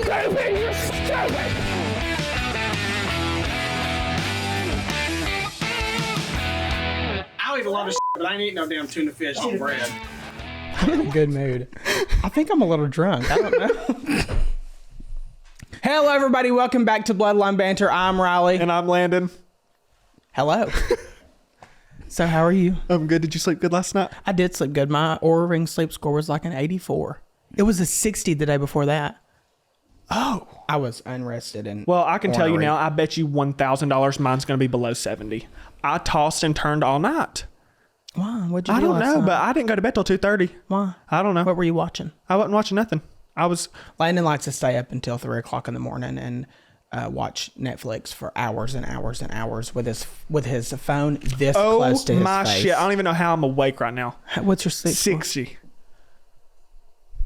stupid! You're stupid! I'll eat a lot of shit, but I ain't eating no damn tuna fish on bread. I'm in a good mood. I think I'm a little drunk. I don't know. Hello, everybody. Welcome back to Bloodline Banter. I'm Riley. And I'm Landon. Hello. So, how are you? I'm good. Did you sleep good last night? I did sleep good. My Oura Ring sleep score was like an 84. It was a 60 the day before that. Oh. I was unrested and Well, I can tell you ornery. now, I bet you $1,000 mine's going to be below 70. I tossed and turned all night. Why? What'd you do I don't last know, night? but I didn't go to bed till 2:30. Why? I don't know. What were you watching? I wasn't watching nothing. I was... Landon likes to stay up until 3 o'clock in the morning and watch Netflix for hours and hours and hours with his phone this close to his my face. shit. I don't even know how I'm awake right now. What's your sleep score? 60.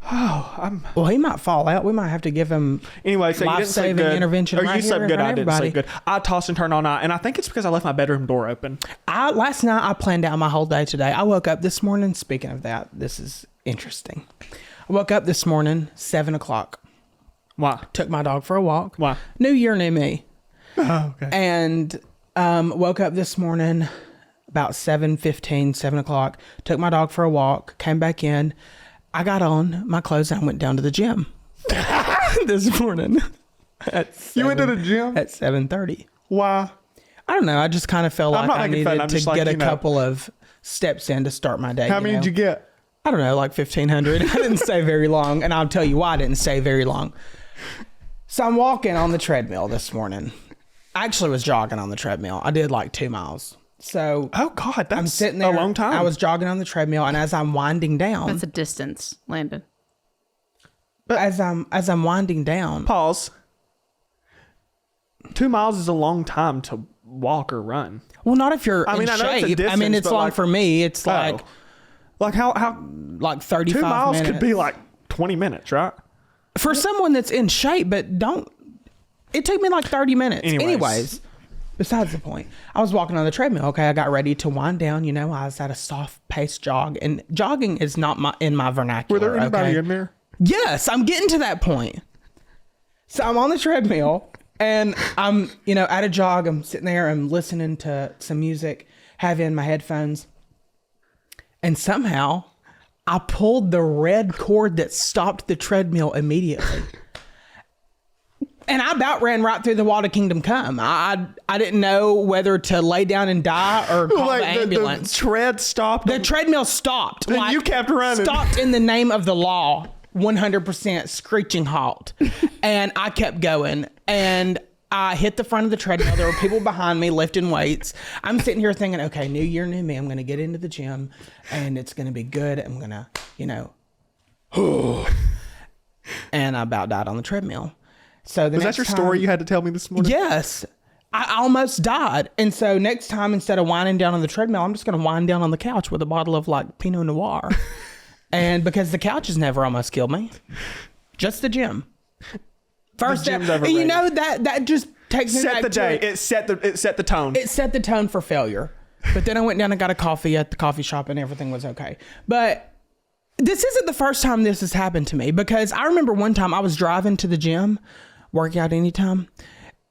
Oh, Well, he might fall out. We might have to give him Anyway, so you didn't sleep life-saving good. intervention Or right you here slept in good. front I of didn't everybody. sleep good. I tossed and turned all night, and I think it's because I left my bedroom door open. Last night I planned out my whole day today. I woke up this morning. Speaking of that, this is interesting. I woke up this morning, 7 o'clock. Why? Took my dog for a walk. Why? New year, new me. Oh, okay. And woke up this morning about 7:15, 7 o'clock. Took my dog for a walk. Came back in. I got on my clothes and I went down to the gym this morning. You went to the gym? At 7:30. Why? I don't know. I just kind of felt I'm like not I making fun. needed I'm to just like, get a you know. couple of steps in to start my day. How many did you get? I don't know, like 1,500. I didn't stay very long, and I'll tell you why I didn't stay very long. So I'm walking on the treadmill this morning. I actually was jogging on the treadmill. I did like 2 miles. So Oh, God, that's I'm sitting there. a long time. I was jogging on the treadmill, and as I'm winding down, That's a distance, Landon. as I'm winding down, Pause. 2 miles is a long time to walk or run. well, not if you're I mean, in I know it's a shape. I mean, distance, it's but long like- for me. It's like Oh. Like how like 35 2 miles minutes. could be like 20 minutes, right? For someone that's in shape, but don't. It took me like 30 minutes. Anyways. Besides the point, I was walking on the treadmill. Okay, I got ready to wind down. You know, I was at a soft pace jog, and jogging is not in my vernacular. Were there anybody okay? in there? Yes, I'm getting to that point. So I'm on the treadmill, and I'm at a jog. I'm sitting there. I'm listening to some music, have in my headphones, and somehow I pulled the red cord that stopped the treadmill immediately. And I about ran right through the wall to Kingdom Come. I didn't know whether to lay down and die or call the ambulance. The tread stopped. The treadmill stopped. Then you kept running. Stopped in the name of the law. 100% screeching halt. And I kept going. And I hit the front of the treadmill. There were people behind me lifting weights. I'm sitting here thinking, okay, new year, new me. I'm going to get into the gym and it's going to be good. I'm going to, and I about died on the treadmill. So Was that your story you had to tell me this morning? Yes. I almost died. And so next time, instead of winding down on the treadmill, I'm just going to wind down on the couch with a bottle of like Pinot Noir. And because the couch has never almost killed me, just the gym. First gym's step. And overrated. that just takes me Set back the to day. it. It set the tone. It set the tone for failure. But then I went down and got a coffee at the coffee shop and everything was okay. But this isn't the first time this has happened to me, because I remember one time I was driving to the gym, work out anytime,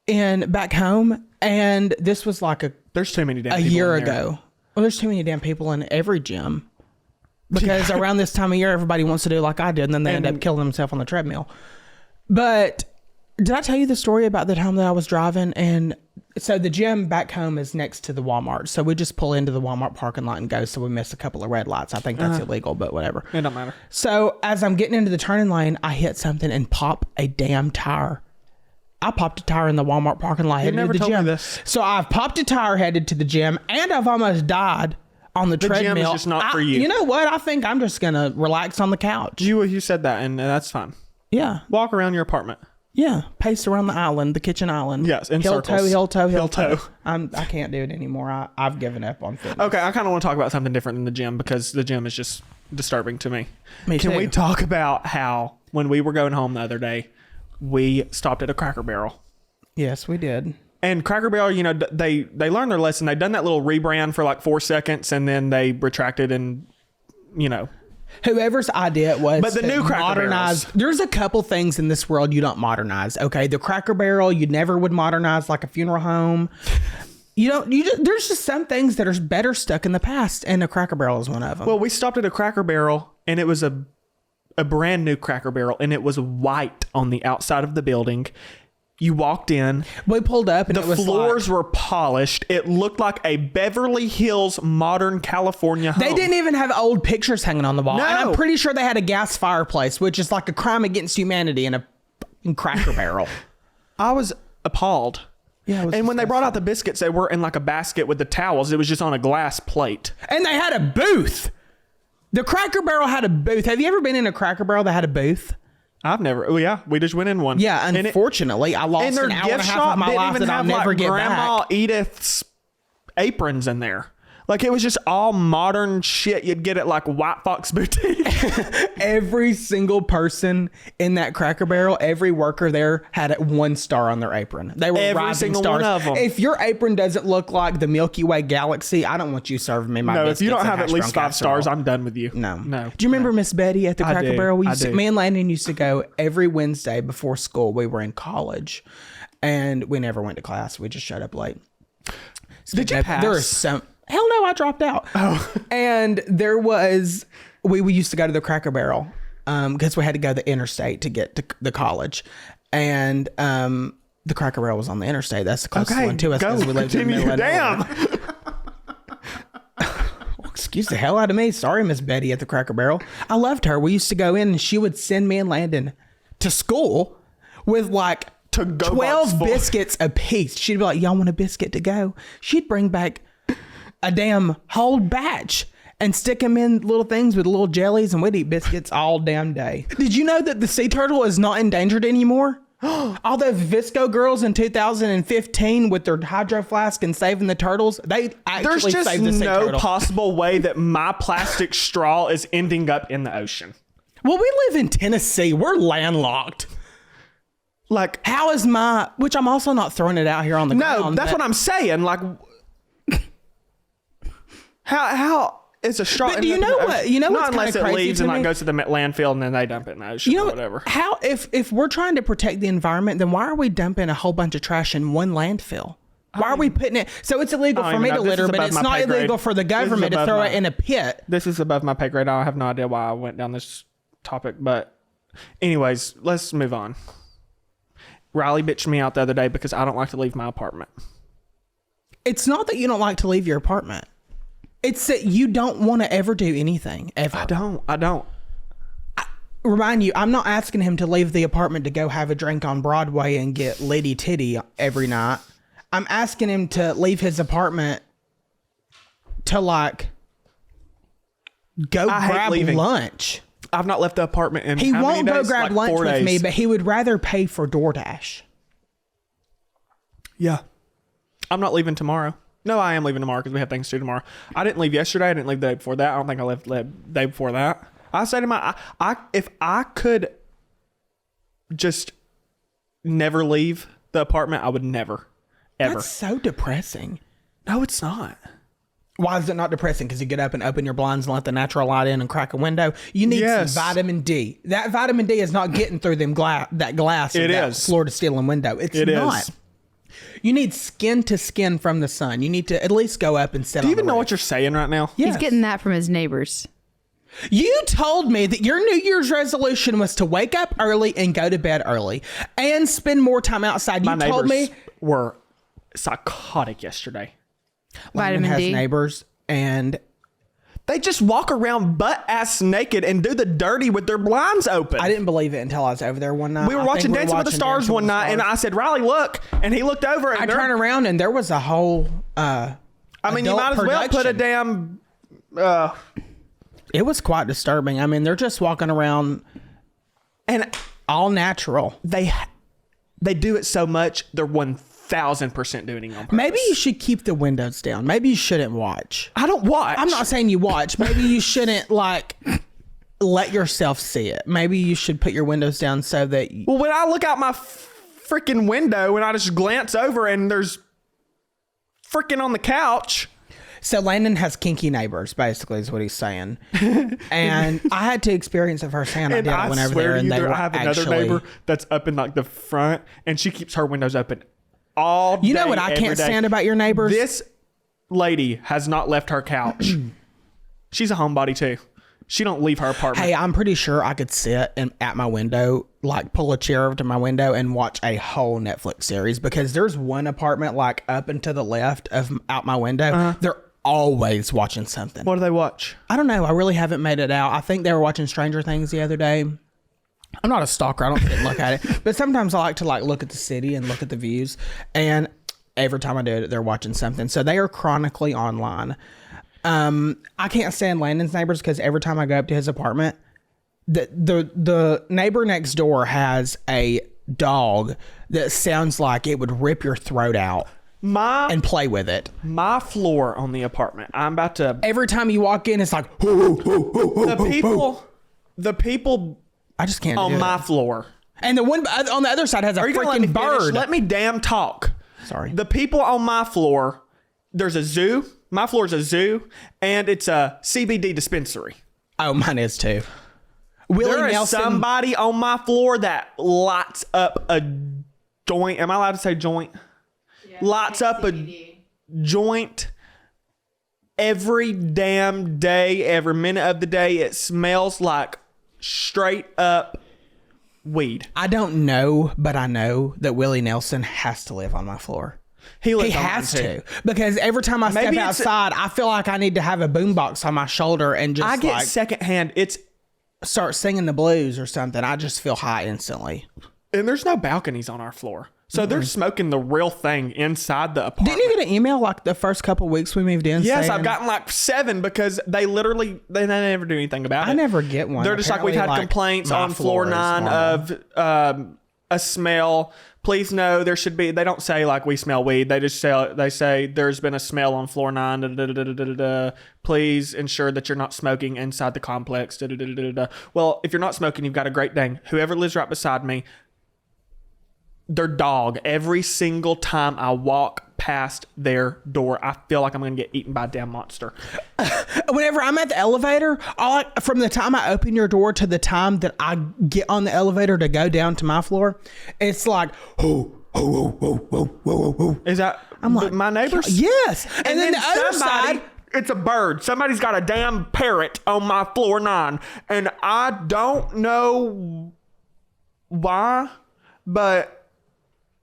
and back home, and this was like There's too many damn a people year in there. ago. Well, there's too many damn people in every gym, because around this time of year, everybody wants to do like I did, and then they end up killing themselves on the treadmill. But did I tell you the story about the time that I was driving? And so the gym back home is next to the Walmart. So we just pull into the Walmart parking lot and go. So we miss a couple of red lights. I think that's illegal, but whatever. It don't matter. So as I'm getting into the turning lane, I hit something and pop a damn tire. I popped a tire in the Walmart parking lot headed never to the told me gym. this. So I've popped a tire headed to the gym, and I've almost died on the treadmill. gym is just not for you. You know what? I think I'm just going to relax on the couch. You said that, and that's fine. Yeah. Walk around your apartment. Yeah. Pace around the island, the kitchen island. Yes, in heel circles. toe, heel toe, heel Heel toe. toe. I can't do it anymore. I've given up on fitness. Okay, I kind of want to talk about something different than the gym, because the gym is just disturbing to me. Me Can too. we talk about how when we were going home the other day, we stopped at a Cracker Barrel? Yes, we did. And Cracker Barrel, they learned their lesson. They'd done that little rebrand for like 4 seconds, and then they retracted and, Whoever's idea it was, But the to new Cracker modernize. Barrels. There's a couple things in this world you don't modernize. Okay, the Cracker Barrel you never would modernize, like a funeral home. There's just some things that are better stuck in the past, and a Cracker Barrel is one of them. Well, we stopped at a Cracker Barrel, and it was a brand new Cracker Barrel, and it was white on the outside of the building. You walked in. We pulled up, and The it was floors like, were polished. It looked like a Beverly Hills modern California home. they didn't even have old pictures hanging on the wall. No. And I'm pretty sure they had a gas fireplace, which is like a crime against humanity in a fucking Cracker Barrel. I was appalled. Yeah, it was And when they brought disgusting. out the biscuits, they weren't in like a basket with the towels. It was just on a glass plate. And they had a booth. The Cracker Barrel had a booth. Have you ever been in a Cracker Barrel that had a booth? I've never. Oh yeah, we just went in one. Yeah, And it- unfortunately, I lost and their an hour and a gift half shop of my didn't life even that I'll have never like get Grandma back. Edith's aprons in there. Like it was just all modern shit you'd get at like White Fox Boutique. Every single person in that Cracker Barrel, every worker there had a 1 star on their apron. They were Every rising single stars. one of 'em. If your apron doesn't look like the Milky Way galaxy, I don't want you serving me my No, if biscuits you don't and have at hash least brown 5 stars, casserole. I'm done with you. No. No. Do you remember Miss Betty at the I Cracker do. Barrel? I do. Me and Landon used to go every Wednesday before school. We were in college, and we never went to class. We just showed up late. Did you pass? There are some. Hell no, I dropped out. Oh. And there was, we used to go to the Cracker Barrel because we had to go to the interstate to get to the college. And the Cracker Barrel was on the interstate. That's the closest one to us because we lived in the middle of nowhere. Excuse the hell out of me. Sorry, Miss Betty at the Cracker Barrel. I loved her. We used to go in and she would send me and Landon to school with like To-go 12 box full. biscuits a piece. She'd be like, y'all want a biscuit to go? She'd bring back a damn whole batch and stick them in little things with little jellies, and we'd eat biscuits all damn day. Did you know that the sea turtle is not endangered anymore? All the Visco girls in 2015 with their hydro flask and saving the turtles, they actually There's just saved the sea no turtle. possible way that my plastic straw is ending up in the ocean. Well, we live in Tennessee. We're landlocked. Like, How is my, which I'm also not throwing it out here on the ground. no, that's what I'm saying. Like, how is a straw? But do you know what? You know what's Not unless kinda it crazy leaves to and like me? goes to the landfill and then they dump it in the ocean You know or whatever. How if we're trying to protect the environment, then why are we dumping a whole bunch of trash in one landfill? Why are we putting it? So it's illegal I for don't me even to know. This litter, is but above it's my not pay grade. illegal for the This is government to above throw my- it in a pit. This is above my pay grade. I have no idea why I went down this topic, but anyways, let's move on. Riley bitched me out the other day because I don't like to leave my apartment. It's not that you don't like to leave your apartment. It's that you don't want to ever do anything ever. I don't. Remind you, I'm not asking him to leave the apartment to go have a drink on Broadway and get Liddy Titty every night. I'm asking him to leave his apartment to like go I hate grab leaving. lunch. I've not left the apartment in He how won't many go days? grab Like lunch 4 with me, days. but he would rather pay for DoorDash. Yeah. I'm not leaving tomorrow. No, I am leaving tomorrow because we have things to do tomorrow. I didn't leave yesterday. I didn't leave the day before that. I don't think I left the day before that. I said to my, if I could just never leave the apartment, I would never, ever. That's so depressing. No, it's not. Why is it not depressing? Because you get up and open your blinds and let the natural light in and crack a window. You need Yes. some vitamin D. That vitamin D is not getting through them that glass. It of that is. floor to ceiling window. It's It not. is. You need skin to skin from the sun. You need to at least go up and sit Do you on even the know roof. what you're saying right now? Yes. He's getting that from his neighbors. You told me that your New Year's resolution was to wake up early and go to bed early and spend more time outside. My You neighbors told me were psychotic yesterday. Landon Vitamin has D. neighbors and They just walk around butt ass naked and do the dirty with their blinds open. I didn't believe it until I was over there one night. We were I think watching Dancing with the Stars Dancing one with the night, and Stars. I said, "Riley, look!" And he looked over, and I turned around and there was a whole. I mean, you adult might as well put a production. damn. It was quite disturbing. I mean, they're just walking around And all natural. they do it so much. They're 1,000% doing it on purpose. Maybe you should keep the windows down. Maybe you shouldn't watch. I don't watch. I'm not saying you watch. Maybe you shouldn't like let yourself see it. Maybe you should put your windows down so that you, Well, when I look out my freaking window and I just glance over and there's freaking on the couch. So Landon has kinky neighbors, basically, is what he's saying. And I had to experience it firsthand. And I whenever swear there, to and you, they were I have another actually, neighbor that's up in like the front, and she keeps her windows open all day. You know what I can't stand about your neighbors? This lady has not left her couch. She's a homebody too. She don't leave her apartment. Hey, I'm pretty sure I could sit at my window, like pull a chair over to my window and watch a whole Netflix series, because there's one apartment like up and to the left of out my window. They're always watching something. What do they watch? I don't know. I really haven't made it out. I think they were watching Stranger Things the other day. I'm not a stalker. I don't sit and look at it. But sometimes I like to like look at the city and look at the views. And every time I do it, they're watching something. So they are chronically online. I can't stand Landon's neighbors because every time I go up to his apartment, the neighbor next door has a dog that sounds like it would rip your throat out and play with it. My floor on the apartment. I'm about to. Every time you walk in, it's like the people. I just can't on do my it. floor. And the one on the other side has a freaking bird. Let me damn talk. Sorry. The people on my floor. There's a zoo. My floor is a zoo, and it's a CBD dispensary. Oh, mine is too. Willie There is Nelson. somebody on my floor that lights up a joint. Am I allowed to say joint? Yeah, Lights up CBD. a joint every damn day, every minute of the day. It smells like straight up weed. I don't know, but I know that Willie Nelson has to live on my floor. He has to, because every time I step Maybe outside, I feel like I need to have a boombox on my shoulder and just I get like secondhand. start singing the blues or something. I just feel high instantly. And there's no balconies on our floor. So they're smoking the real thing inside the apartment. Didn't you get an email like the first couple weeks we moved in? Yes, saying, I've gotten like 7 because they never do anything about it. I never get one. They're just like, we've had Apparently, complaints my on floor is 9 normal. of a smell. Please know there should be. They don't say like we smell weed. They just say there's been a smell on floor 9. Da, da, da, da, da, da, da. Please ensure that you're not smoking inside the complex. Da, da, da, da, da, da. Well, if you're not smoking, you've got a great thing. Whoever lives right beside me, their dog, every single time I walk past their door, I feel like I'm going to get eaten by a damn monster. Whenever I'm at the elevator, from the time I open your door to the time that I get on the elevator to go down to my floor, it's like, Is that I'm like, my neighbors? yes. And then the other somebody- side, it's a bird. Somebody's got a damn parrot on my floor 9, and I don't know why, but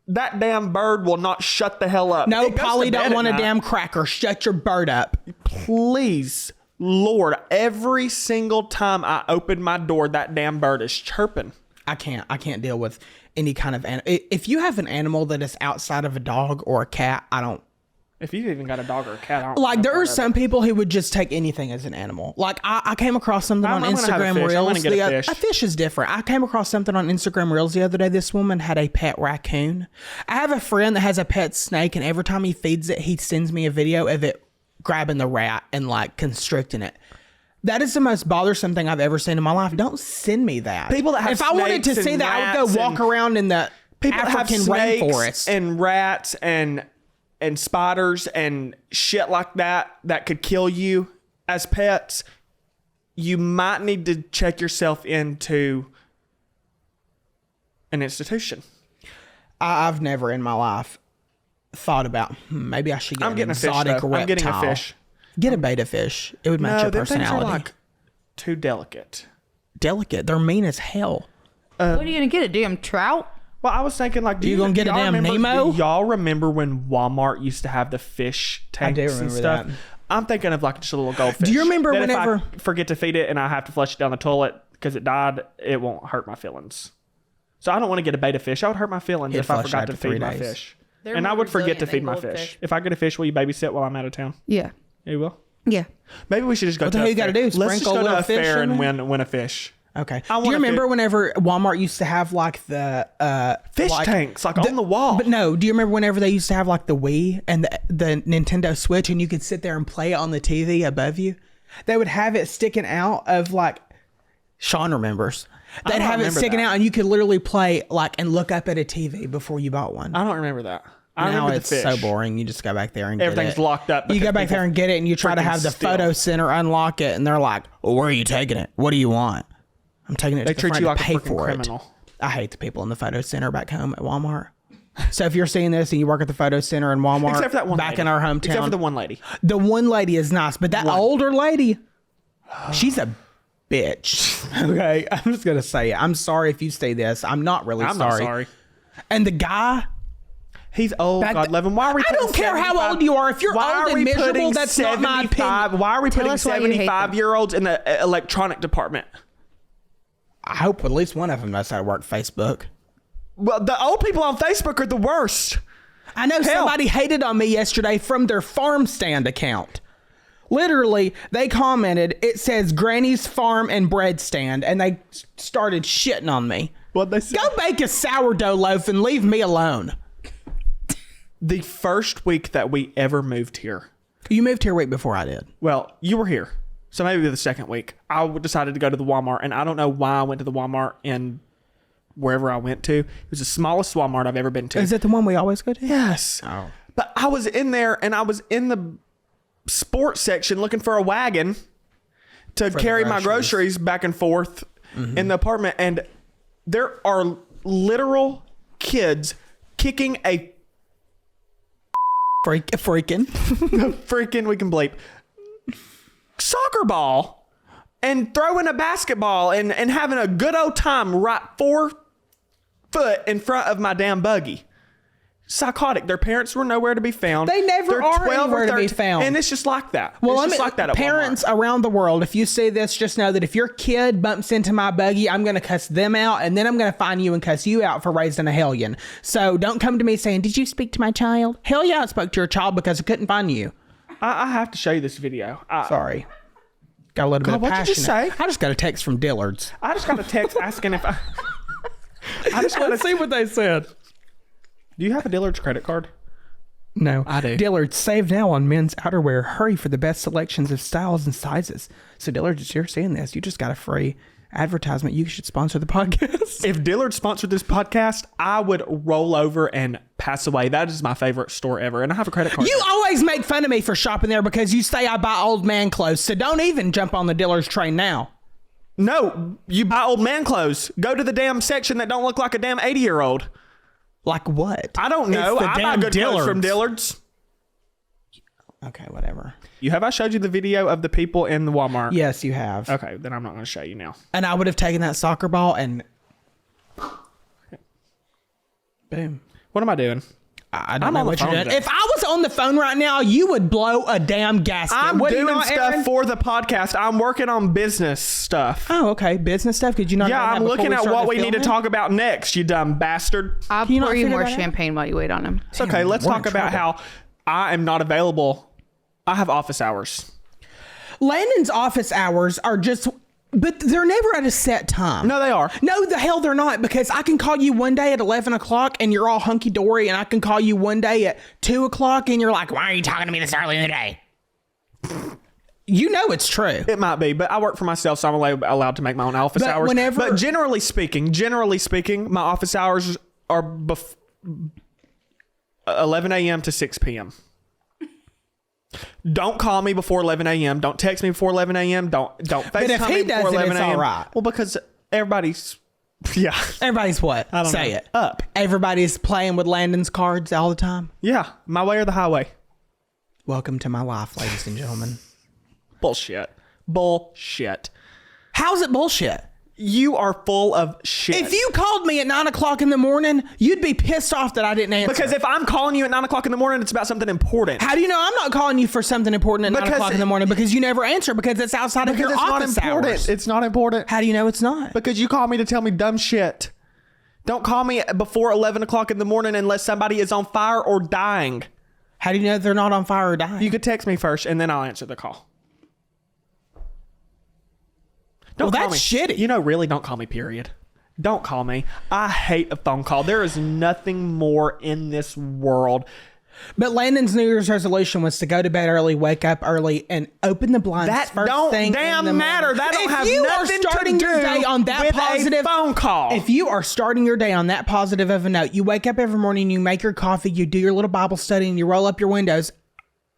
that damn bird will not shut the hell up. no, It goes Polly to bed don't at want a night. damn cracker. Shut your bird up. Please, Lord, every single time I open my door, that damn bird is chirping. I can't deal with any kind of animal. If you have an animal that is outside of a dog or a cat, I don't. If you've even got a dog or a cat, I don't Like, know there are whatever. some people who would just take anything as an animal. Like, I came across something on I'm gonna have a Instagram fish. I'm Reels. gonna get a fish. A fish is different. I came across something on Instagram Reels the other day. This woman had a pet raccoon. I have a friend that has a pet snake, and every time he feeds it, he sends me a video of it grabbing the rat and, like, constricting it. That is the most bothersome thing I've ever seen in my life. Don't send me that. People that have if I wanted to snakes see and that, I would rats go walk and- around in the People that have African snakes rainforest. and rats and spiders and shit like that could kill you as pets. You might need to check yourself into an institution. I've never in my life thought about maybe I should get I'm an getting a fish, exotic though. reptile. I'm getting a fish. Get a beta fish. It would match your them things personality. are like too delicate. Delicate. They're mean as hell. What are you gonna get? A damn trout? Well, I was thinking like, You gonna get a damn Nemo? Do y'all remember when Walmart used to have the fish tanks and remember stuff? that. I'm thinking of like just a little goldfish. Do you remember that whenever- if I forget to feed it and I have to flush it down the toilet because it died, it won't hurt my feelings. So I don't want to get a beta fish. I would hurt my feelings It'd if I flush forgot after to 3 feed my days. fish. They're And I more would forget to resilient feed than my goldfish. fish. If I get a fish, will you babysit while I'm out of town? Yeah. You will. Yeah. Maybe we should just go What the to hell a you gotta fair. do? Let's just Sprinkle go a to little a fish fair in and it? win a fish. Okay. I Do you want a remember fish. whenever Walmart used to have like the Fish like, tanks like on the wall. But no, do you remember whenever they used to have like the Wii and the Nintendo Switch and you could sit there and play it on the TV above you? They would have it sticking out of like Sean remembers. They'd don't have it remember sticking that. out and you could literally play like and look up at a TV before you bought one. I don't remember that. I Now remember it's the fish. so boring. You just go back there and Everything's get it. locked up. You because go back there and get it, and you try to freaking have the steal. photo center unlock it, and they're like, well, where are you taking it? What do you want? I'm taking it They to the treat front you to like a pay freaking for criminal. it. I hate the people in the photo center back home at Walmart. So if you're seeing this and you work at the photo center in Walmart, Except for that one back lady. in our hometown, Except for the one lady. the one lady is nice, but that older lady, she's a bitch. Okay, I'm just gonna say it. I'm sorry if you say this. I'm not really I'm sorry. not sorry. And the guy, He's old. back God th- love him. Why are we? I don't putting care how 75 old you are. If you're why old are and we miserable, putting that's not my 75 opinion. Why are we Tell putting us why you hate them. 75-year-olds in the electronic department? I hope at least one of them knows how to work Facebook. Well, the old people on Facebook are the worst. I know somebody hated on me yesterday from their farm stand account. Literally, they commented, it says Granny's Farm and Bread Stand, and they started shitting on me. What they say? Go bake a sourdough loaf and leave me alone. The first week that we ever moved here. You moved here a week before I did. Well, you were here. So maybe the second week. I decided to go to the Walmart, and I don't know why I went to the Walmart in wherever I went to. It was the smallest Walmart I've ever been to. Is it the one we always go to? Yes. Oh. But I was in there, and I was in the sports section looking for a wagon to carry my groceries back and forth in the apartment, and there are literal kids kicking a Freaking. freaking, we can bleep, soccer ball and throwing a basketball and having a good old time right 4 foot in front of my damn buggy. Psychotic. Their parents were nowhere to be found. They never They're are 12 or anywhere to be 13, found. And it's just like that. Well, it's I just mean, like that at parents Walmart. around the world, if you see this, just know that if your kid bumps into my buggy, I'm going to cuss them out, and then I'm going to find you and cuss you out for raising a hellion. So don't come to me saying, did you speak to my child? Hell yeah, I spoke to your child because I couldn't find you. I have to show you this video. Sorry. Got a little bit of what'd you passion. just say? I just got a text from Dillard's. I just got a text asking if I just got Let's see what they said. Do you have a Dillard's credit card? No. I do. Dillard's, save now on men's outerwear. Hurry for the best selections of styles and sizes. So Dillard's, if you're seeing this, you just got a free advertisement. You should sponsor the podcast. If Dillard sponsored this podcast, I would roll over and pass away. That is my favorite store ever. And I have a credit card. You always make fun of me for shopping there because you say I buy old man clothes. So don't even jump on the Dillard's train now. No, you buy old man clothes. Go to the damn section that don't look like a damn 80-year-old. Like what? I don't know. It's the I buy damn good clothes from Dillard's. Dillard's. Okay, whatever. Have I showed you the video of the people in the Walmart? Yes, you have. Okay, then I'm not going to show you now. And I would have taken that soccer ball and boom. What am I doing? I don't I'm know on the what you're phone doing. today. If I was on the phone right now, you would blow a damn gasket. I'm What, doing you know, stuff Aaron? for the podcast. I'm working on business stuff. Oh, okay. Business stuff. Could you not? Yeah, know that I'm before looking at started what we need to filming? talk about next, you dumb bastard. I'll Can you not pour you figure more that out? champagne while you wait on him. It's okay. Let's we're talk in about how trouble. I am not available. I have office hours. Landon's office hours are just, but they're never at a set time. No, they are. No, the hell they're not, because I can call you one day at 11 o'clock and you're all hunky dory, and I can call you one day at 2 o'clock and you're like, why are you talking to me this early in the day? You know it's true. It might be, but I work for myself, so I'm allowed to make my own office But hours. whenever- But generally speaking, my office hours are 11 a.m. to 6 p.m. Don't call me before 11 a.m. Don't text me before 11 a.m. Don't FaceTime if he me does before it, 11 it's a.m. all right. Well, because everybody's, yeah. Everybody's what? I don't Say know. it. Up. Everybody's playing with Landon's cards all the time. Yeah, my way or the highway. Welcome to my life, ladies and gentlemen. Bullshit. How's it bullshit? You are full of shit. If you called me at 9 o'clock in the morning, you'd be pissed off that I didn't answer. Because if I'm calling you at 9 o'clock in the morning, it's about something important. How do you know I'm not calling you for something important at 9 Because o'clock in the morning? Because you never answer, because it's outside of your Because it's not office important. hours. It's not important. How do you know it's not? Because you call me to tell me dumb shit. Don't call me before 11 o'clock in the morning unless somebody is on fire or dying. How do you know they're not on fire or dying? You could text me first and then I'll answer the call. Don't Well, call that's me. shitty. You know, really, don't call me, period. Don't call me. I hate a phone call. There is nothing more in this world. But Landon's New Year's resolution was to go to bed early, wake up early, and open the blinds That first don't thing damn in the matter. morning. That don't If have you nothing are starting to your do day on that with positive a phone call. If you are starting your day on that positive of a note, you wake up every morning, you make your coffee, you do your little Bible study, and you roll up your windows.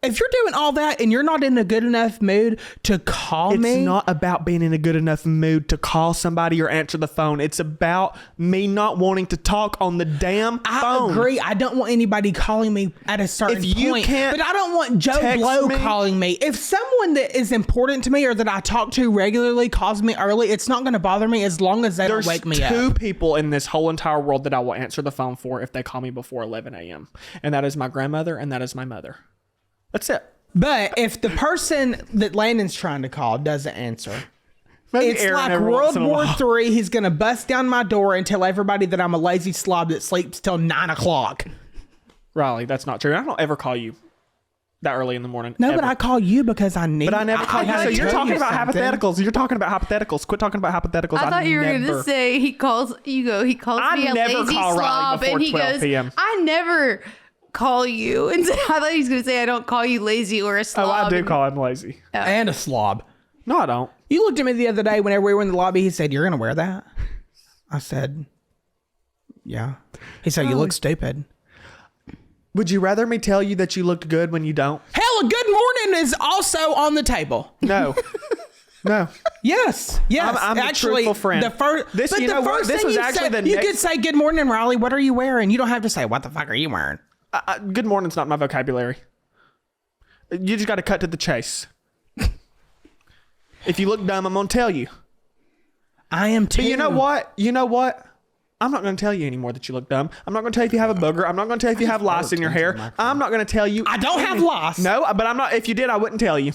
If you're doing all that and you're not in a good enough mood to call me. It's not about being in a good enough mood to call somebody or answer the phone. It's about me not wanting to talk on the damn phone. I agree. I don't want anybody calling me at a certain If you point. can't But I don't want Joe text Blow me- calling me. If someone that is important to me or that I talk to regularly calls me early, it's not going to bother me as long as they There's don't wake me two up. people in this whole entire world that I will answer the phone for if they call me before 11 a.m. And that is my grandmother and that is my mother. That's it. But if the person that Landon's trying to call doesn't answer, Maybe it's Aaron like every World once in a War while. III. He's going to bust down my door and tell everybody that I'm a lazy slob that sleeps till 9 o'clock. Riley, that's not true. I don't ever call you that early in the morning. No, ever. but I call you because I need. But I never call you. gotta So you're tell talking you about something. hypotheticals. You're talking about hypotheticals. Quit talking about hypotheticals. I thought you were going never- to say he calls me I a never lazy call Riley slob, before and he 12 goes, p.m. I never call you. And so I thought he was going to say I don't call you lazy or a slob. Oh, I do and- call him lazy. And a slob. No, I don't. You looked at me the other day whenever we were in the lobby. He said, "You're going to wear that?" I said, "Yeah." He said, "You look stupid." Would you rather me tell you that you looked good when you don't? Hell, a good morning is also on the table. No. No. Yes, yes. I'm the truthful friend. The first, This- but you the know what? first This thing was you actually said, the you next- could say, "Good morning, Riley. What are you wearing?" You don't have to say, "What the fuck are you wearing?" Good morning's not my vocabulary. You just got to cut to the chase. If you look dumb, I'm going to tell you. I am too. But you know what? You know what? I'm not going to tell you anymore that you look dumb. I'm not going to tell you if you have a booger. I'm not going to tell you if you have lice in your hair. I'm not going to tell you. I don't have lice. No, but I'm not. If you did, I wouldn't tell you.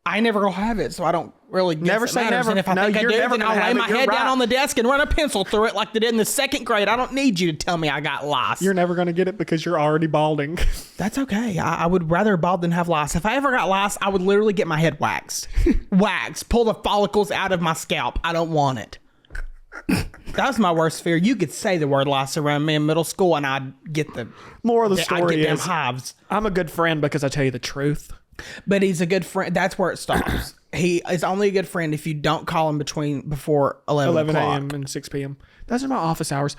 I never will have it, so I don't really guess Never it say matters. never. And if I No, think I you're do, never then gonna I'll lay have it. my You're head right. down on the desk and run a pencil through it like they did in the second grade. I don't need you to tell me I got lice. You're never going to get it because you're already balding. That's okay. I would rather bald than have lice. If I ever got lice, I would literally get my head waxed. Waxed. Pull the follicles out of my scalp. I don't want it. That was my worst fear. You could say the word lice around me in middle school and I'd get the More of the I'd story get them is hives. I'm a good friend because I tell you the truth. But he's a good friend. That's where it stops. He is only a good friend if you don't call him before 11 a.m. o'clock. and 6 p.m. Those are my office hours.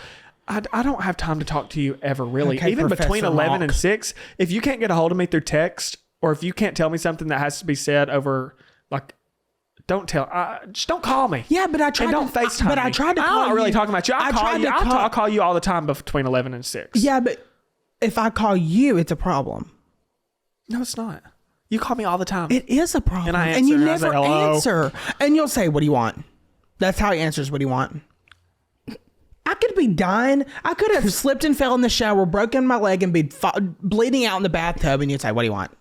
I don't have time to talk to you ever, really. Okay, Even between Professor 11 Mauk. and 6, if you can't get a hold of me through text or if you can't tell me something that has to be said over, like, just don't call me. Yeah, but I tried And don't to FaceTime But I me. tried to I'm call not really you. talking about you. I I'll call tried you. to I'll call you all the time between 11 and 6. Yeah, but if I call you, it's a problem. No, it's not. You call me all the time. It is a problem. And I and you answer, and I say, never "Hello." answer. And you'll say, "What do you want?" That's how he answers, "What do you want?" I could be dying. I could have slipped and fell in the shower, broken my leg, and be bleeding out in the bathtub. And you'd say, "What do you want?"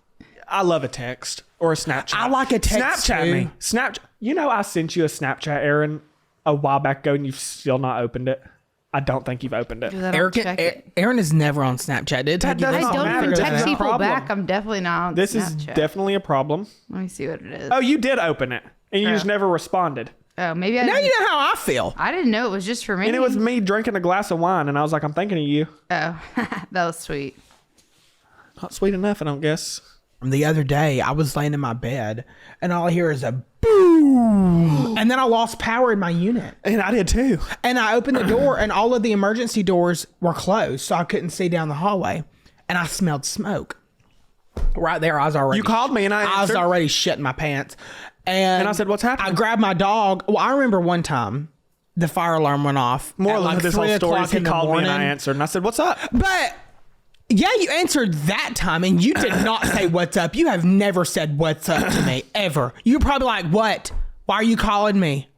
I love a text or a Snapchat. I like a text, Snapchat too. me. Snapchat. You know, I sent you a Snapchat, Aaron, a while back ago, and you've still not opened it. I don't think you've opened it. I don't check it. Aaron is never on Snapchat. Did it take you does this I not long don't to matter. even figure text that out? people Problem. back. I'm definitely not on This is Snapchat. definitely a problem. Let me see what it is. Oh, you did open it, and you just Oh. never responded. Oh, maybe I Now didn't. you know how I feel. I didn't know it was just for me. And it was me drinking a glass of wine, and I was like, I'm thinking of you. Oh, that was sweet. Not sweet enough, I don't guess. The other day, I was laying in my bed, and all I hear is a boom, and then I lost power in my unit. And I did too. And I opened the door, and all of the emergency doors were closed, so I couldn't see down the hallway. And I smelled smoke. Right there, I was already. You called me, and I was answered. already shitting my pants. And I said, "What's happening?" I grabbed my dog. Well, I remember one time the fire alarm went off. More at of like this whole 3 story o'clock is he in the called me, and I morning. answered, and I said, "What's up?" But yeah, you answered that time, and you did not say what's up. You have never said what's up to me ever. You're probably like, "What? Why are you calling me?"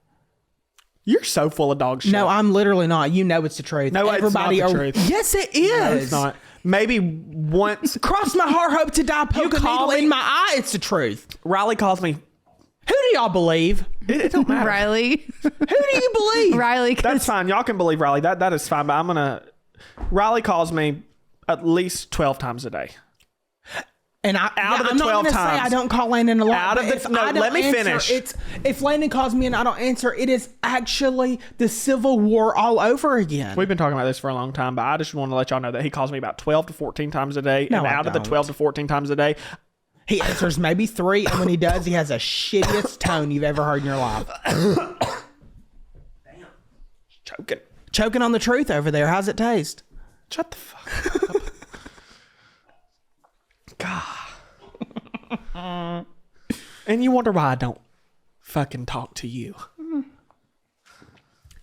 You're so full of dog shit. No, I'm literally not. You know it's the truth. No, it's not the truth. Yes, it is. No, it's not. Maybe once Cross my heart, hope to die, poke a call needle me- in my eye. It's the truth. Riley calls me. Who do y'all believe? It don't matter. Riley. Who do you believe? Riley. That's fine. Y'all can believe Riley. That is fine. But Riley calls me at least 12 times a day. And Out of the I'm 12 not gonna times. say I don't call Landon a lot. Out of but the- if no, I don't let me answer, finish. If Landon calls me and I don't answer, it is actually the Civil War all over again. We've been talking about this for a long time, but I just want to let y'all know that he calls me about 12 to 14 times a day. No, and I out of the don't. 12 to 14 times a day, He answers maybe 3, and when he does, he has a shittiest tone you've ever heard in your life. Choking on the truth over there. How's it taste? Shut the fuck up. God. And you wonder why I don't fucking talk to you.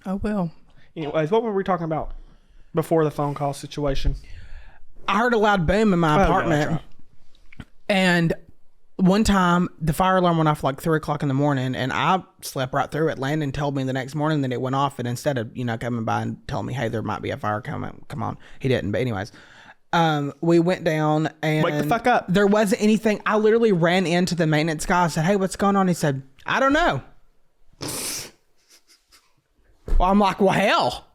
Oh, well. Anyways, what were we talking about before the phone call situation? I heard a loud boom in my apartment. that's right. And one time, the fire alarm went off like 3 o'clock in the morning, and I slept right through it. Landon told me the next morning that it went off, and instead of, coming by and telling me, hey, there might be a fire coming, come on, he didn't. But anyways, we went down, and Wake the fuck up. There wasn't anything. I literally ran into the maintenance guy. I said, hey, what's going on? He said, I don't know. Well, I'm like, well, hell.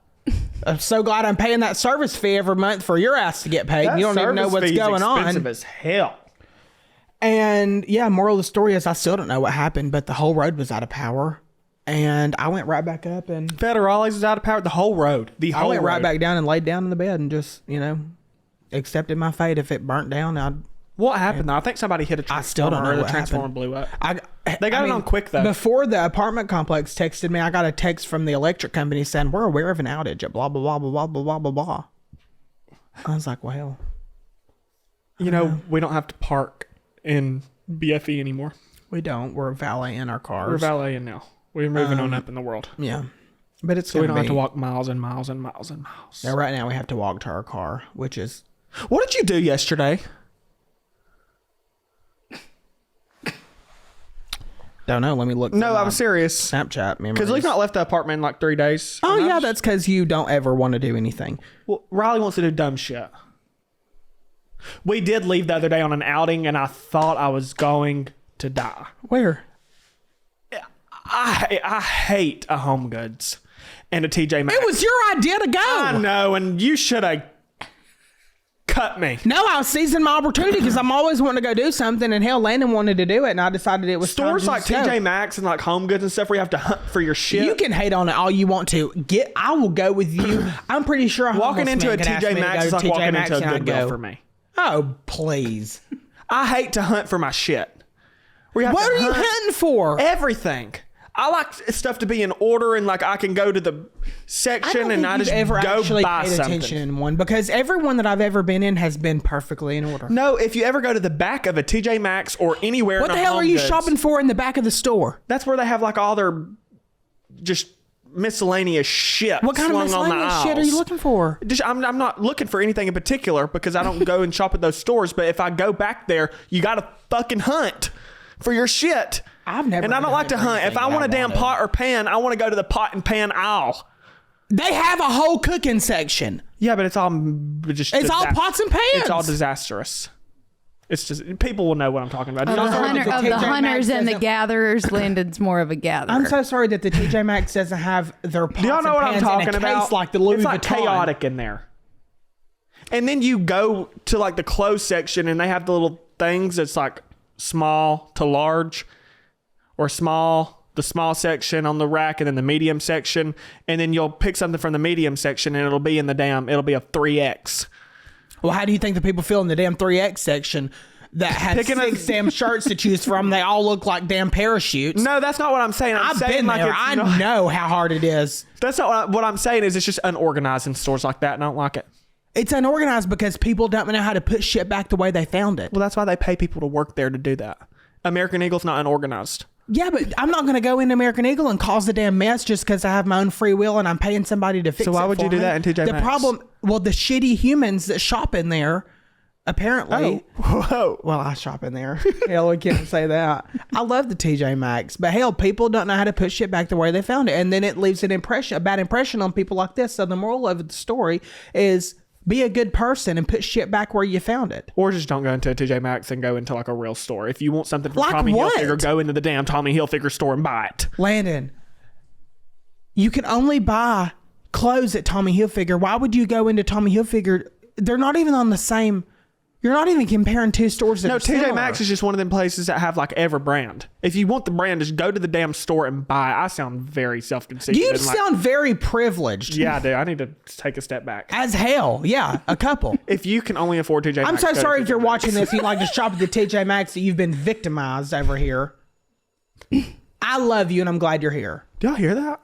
I'm so glad I'm paying that service fee every month for your ass to get paid. That You don't even know service what's fee is going on. expensive as hell. And yeah, moral of the story is I still don't know what happened, but the whole road was out of power. And I went right back up and Federales is out of power. The whole road. I went right back down and laid down in the bed and just, accepted my fate. If it burnt down, What happened though? I think somebody hit a transformer. I still don't know or the what transformer happened. blew up. They They got it on quick though. Before the apartment complex texted me, I got a text from the electric company saying, we're aware of an outage at blah, blah, blah, blah, blah, blah, blah, blah. I was like, well. We don't have to park in BFE anymore. We don't. We're valeting our cars. We're valeting now. We're moving on up in the world. Yeah. But it's So we going don't to have to walk miles and miles and miles and miles. Now, right now, we have to walk to our car, which is... What did you do yesterday? Don't know. Let me look. No, through I'm my serious. Snapchat memories. Because we've not left the apartment in like 3 days. Oh, And yeah, I'm that's because you don't ever want to do anything. Well, Riley wants to do dumb shit. We did leave the other day on an outing, and I thought I was going to die. Where? I hate a Home Goods and a TJ Maxx. It was your idea to go. I know, and you should have cut me. No, I was seizing my opportunity because I'm always wanting to go do something, and hell, Landon wanted to do it, and I decided it was Stores time like to just go. TJ Maxx and like Home Goods and stuff where you have to hunt for your shit. You can hate on it all you want to. I will go with you. I'm pretty sure Walking into a TJ Maxx is like walking into a Goodwill for me. Oh, please. I hate to hunt for my shit. What What are you hunting for? Everything. I like stuff to be in order and like I can go to the section and I just ever go actually buy paid something. attention in one because every one that I've ever been in has been perfectly in order. No, if you ever go to the back of a TJ Maxx or anywhere What in the a hell Home are you Goods, shopping for in the back of the store? That's where they have like all their just miscellaneous shit. What kind of slung on the miscellaneous shit are aisles. you looking for? I'm not looking for anything in particular because I don't go and shop at those stores. But if I go back there, you got to fucking hunt for your shit. I've never And I been don't like to hunting for hunt. If anything I want a that damn wanted. pot or pan, I want to go to the pot and pan aisle. They have a whole cooking section. Yeah, but it's all just. It's all pots and pans. It's all disastrous. It's just people will know what I'm talking about. Of the, sorry, hunter, the of the TJ hunters Maxx and the doesn't- gatherers, Landon's more of a gatherer. I'm so sorry that the TJ Maxx doesn't have their pots Do y'all know what I'm and pans talking in a about? case like the Louis it's like Vuitton. chaotic in there. And then you go to like the clothes section and they have the little things that's like small to large or the small section on the rack and then the medium section. And then you'll pick something from the medium section and it'll be a 3X. Well, how do you think the people feel in the damn 3X section that has Picking six a- damn shirts to choose from? They all look like damn parachutes. No, that's not what I'm saying. I've saying been like there. it's I not- know how hard it is. That's not what I'm saying is it's just unorganized in stores like that and I don't like it. It's unorganized because people don't know how to put shit back the way they found it. Well, that's why they pay people to work there to do that. American Eagle's not unorganized. Yeah, but I'm not going to go into American Eagle and cause a damn mess just because I have my own free will and I'm paying somebody to fix it. So why would for you do me. that in TJ The Maxx? problem, well, the shitty humans that shop in there, apparently. Whoa. Well, I shop in there. Hell, I can't say that. I love the TJ Maxx, but hell, people don't know how to put shit back the way they found it, and then it leaves a bad impression on people like this. So the moral of the story is be a good person and put shit back where you found it. Or just don't go into a TJ Maxx and go into like a real store. If you want something from Like Tommy what? Hilfiger, go into the damn Tommy Hilfiger store and buy it. Landon, you can only buy clothes at Tommy Hilfiger. Why would you go into Tommy Hilfiger? They're not even on the same. You're not even comparing two stores that No, are TJ similar. Maxx is just one of them places that have like every brand. If you want the brand, just go to the damn store and buy. I sound very self-conceited. You and sound very privileged. Yeah, I do. I need to take a step back. As hell. Yeah, a couple. If you can only afford TJ Maxx, I'm so go to sorry TJ if you're Maxx. watching this and you like to shop at the TJ Maxx that you've been victimized over here. I love you and I'm glad you're here. Do y'all hear that?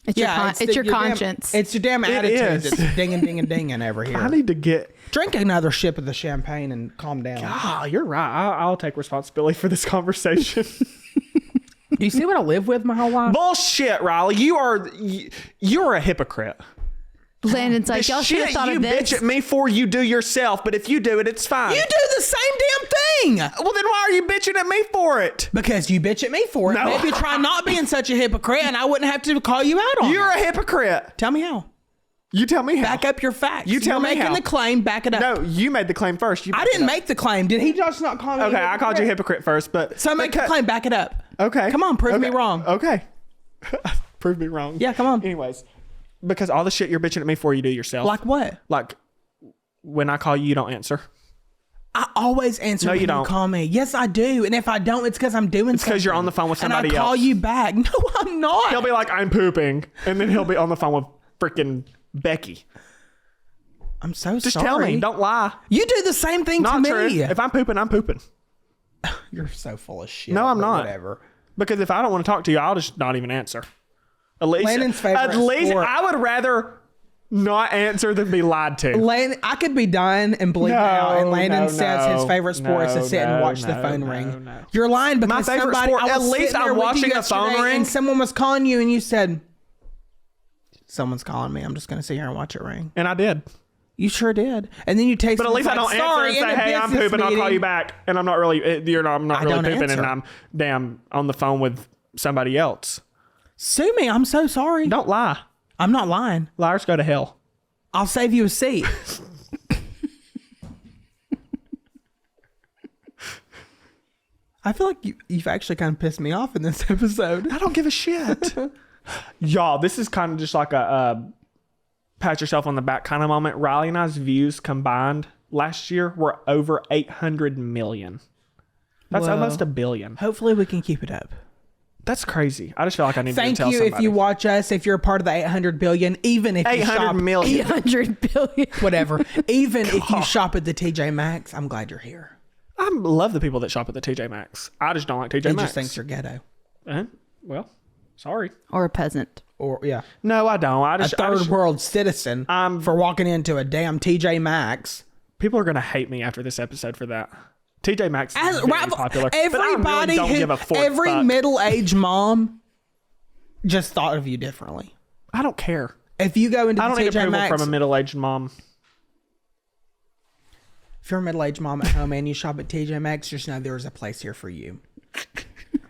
It's your conscience. It's your damn attitude is. that's dinging, dinging, dinging over here. I need to get... Drink another sip of the champagne and calm down. Oh, you're right. I'll take responsibility for this conversation. Do you see what I live with my whole life? Bullshit, Riley. You're a hypocrite. Landon's like, y'all should have Shit thought you of this. bitch at me for you do yourself, but if you do it, it's fine. You do the same damn thing. Well, then why are you bitching at me for it? Because you bitch at me for it. No. Maybe try not being such a hypocrite and I wouldn't have to call you out on You're it. a hypocrite. Tell me how. You tell me how. Back up your facts. You tell You're me making how. the claim, back it up. No, you made the claim first. I didn't make the claim. Did he just not call me? Okay, I called you hypocrite first, but... So make the claim, back it up. Okay. Come on, prove me Okay. wrong. Okay. Prove me wrong. Yeah, come on. Anyways, because all the shit you're bitching at me for, you do yourself. Like what? Like, when I call you, you don't answer. I always answer No, when you don't. call me. Yes, I do. And if I don't, it's because I'm doing It's because you're on the phone with somebody and I call else. you back. No, I'm not. He'll be like, I'm pooping. And then he'll be on the phone with freaking Becky. I'm so Just sorry. tell me. Don't lie. You do the same thing Not to true. me. If I'm pooping, I'm pooping. You're so full of shit. No, I'm but not. Whatever. Because if I don't want to talk to you, I'll just not even answer. At least, Landon's favorite sport. I would rather not answer than be lied to. I could be done and bleep out, and Landon says his favorite sport is to sit and watch the phone ring. No. You're lying because My favorite somebody. sport- I at was least sitting there I'm with you watching the phone yesterday ring. and someone was calling you, and you said, "Someone's calling me. I'm just going to sit here and watch it ring." And I did. You sure did. And then you text But me, at least I it's don't like, answer "Sorry, and in say, a hey, I'm business pooping, I'll call meeting." you back. And I'm not really don't pooping answer. and I'm damn on the phone with somebody else. Sue me. I'm so sorry. Don't lie. I'm not lying. Liars go to hell. I'll save you a seat. I feel like you've actually kind of pissed me off in this episode. I don't give a shit. Y'all, this is kind of just like a pat yourself on the back kind of moment. Riley and I's views combined last year were over 800 million. That's Whoa. almost $1 billion. Hopefully we can keep it up. That's crazy. I just feel like I need Thank to tell you somebody. if you watch us, if you're a part of the 800 billion, even if you 800 shop, million. 800 billion. whatever, even if you shop at the TJ Maxx, I'm glad you're here. I love the people that shop at the TJ Maxx. I just don't like TJ He Maxx. just thinks you're ghetto. Well, sorry. Or a peasant. Or, yeah, No, I don't. I a just, third world citizen for walking into a damn TJ Maxx. people are going to hate me after this episode for that. TJ Maxx is very popular. but I Everybody, really don't give a every fuck. middle-aged mom just thought of you differently. I don't care. If you go into I the don't need TJ approval Maxx, from a middle-aged mom. if you're a middle-aged mom at home and you shop at TJ Maxx, just know there's a place here for you.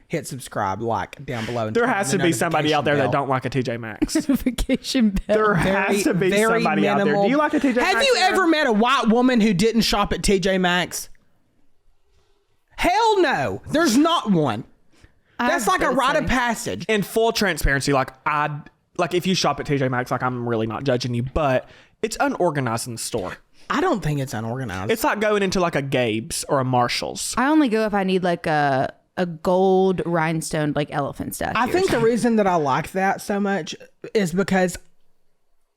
Hit subscribe, like down below. And There turn has on to the be somebody out there notification that bell. don't like a TJ Maxx. Notification bell. There has to be very somebody out there. minimal. Do you like a TJ Maxx? Have you ever met a white woman who didn't shop at TJ Maxx? Hell no. There's not one. That's like a rite of passage. In full transparency, like if you shop at TJ Maxx, like I'm really not judging you, but it's unorganized in the store. I don't think it's unorganized. It's like going into like a Gabe's or a Marshall's. I only go if I need like a gold rhinestone like elephant statue. I think the reason that I like that so much is because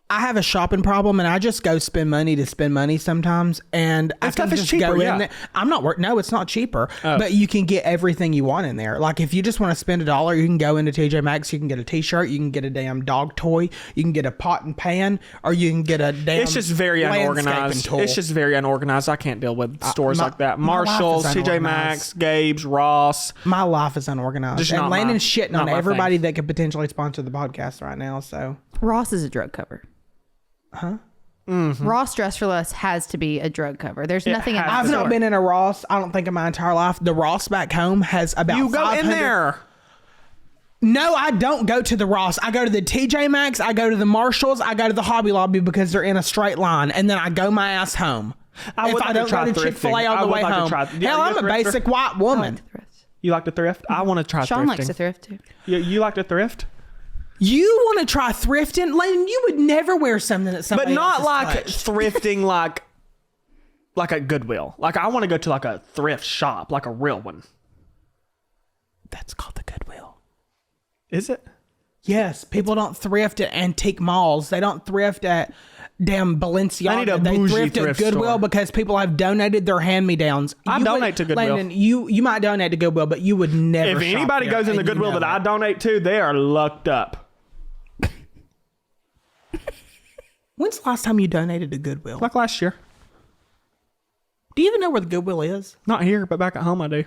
I have a shopping problem and I just go spend money to spend money sometimes. And I stuff can is just cheaper, go yeah. in there. I'm not working. No, it's not cheaper, but you can get everything you want in there. Like if you just want to spend $1, you can go into TJ Maxx. You can get a t-shirt. You can get a damn dog toy. You can get a pot and pan, or you can get a damn It's just very landscaping unorganized. tool. It's just very unorganized. I can't deal with stores my- like that. my life is Marshalls, TJ unorganized. Maxx, Gabe's, Ross. My life is unorganized. Just And not Landon's my- shitting not on my everybody thing. that could potentially sponsor the podcast right now. So Ross is a drug cover. Huh? Mm-hmm. Ross Dress for Less has to be a drug cover. There's nothing in has the I've to not store. been in a Ross, I don't think, in my entire life. The Ross back home has about You go 500 in there. No, I don't go to the Ross. I go to the TJ Maxx. I go to the Marshalls. I go to the Hobby Lobby because they're in a straight line. And then I go my ass home. I would if like I to don't try go to Chick-fil-A thrifting. on I the would way like to home. try- Yeah, Hell, are you I'm a a thrifter? basic white I woman. like to thrift. You like to thrift? I want to try Sean thrifting. likes to thrift too. You like to thrift? You want to try thrifting? Landon, you would never wear something that But somebody not else like has touched. thrifting like like a Goodwill. Like I want to go to like a thrift shop, like a real one. That's called the Goodwill. Is it? Yes, people don't thrift at antique malls. They don't thrift at damn Balenciaga. I need a they bougie thrift at thrift Goodwill store. because people have donated their hand-me-downs. I donate to Goodwill. Landon, you might donate to Goodwill, but you would never. If shop anybody there, goes in the and you Goodwill know that I donate to, they are lucked up. When's the last time you donated to Goodwill? Like last year. Do you even know where the Goodwill is? Not here, but back at home I do.